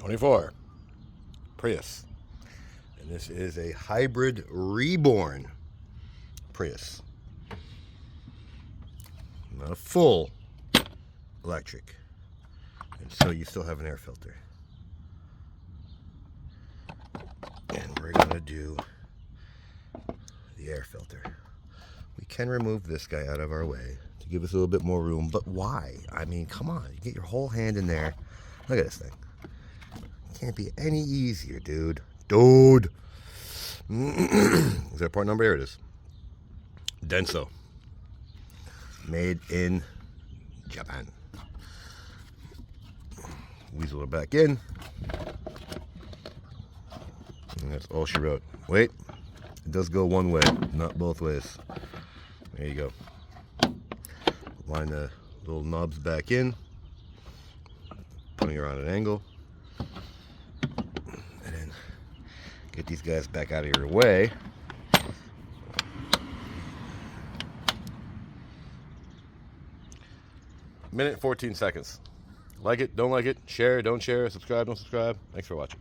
24 Prius. And this is a hybrid reborn Prius. Not a full electric. And so you still have an air filter. And we're going to do the air filter. We can remove this guy out of our way to give us a little bit more room, but why? I mean, come on. You get your whole hand in there. Look at this thing. Can't be any easier, dude. Is that part number? Here it is. Denso. Made in Japan. Weasel it back in. And that's all she wrote. Wait. It does go one way, not both ways. There you go. Line the little knobs back in. Putting her on an angle. And then get these guys back out of your way. Minute 14 seconds. Like it, don't like it, share, don't share, subscribe, don't subscribe. Thanks for watching.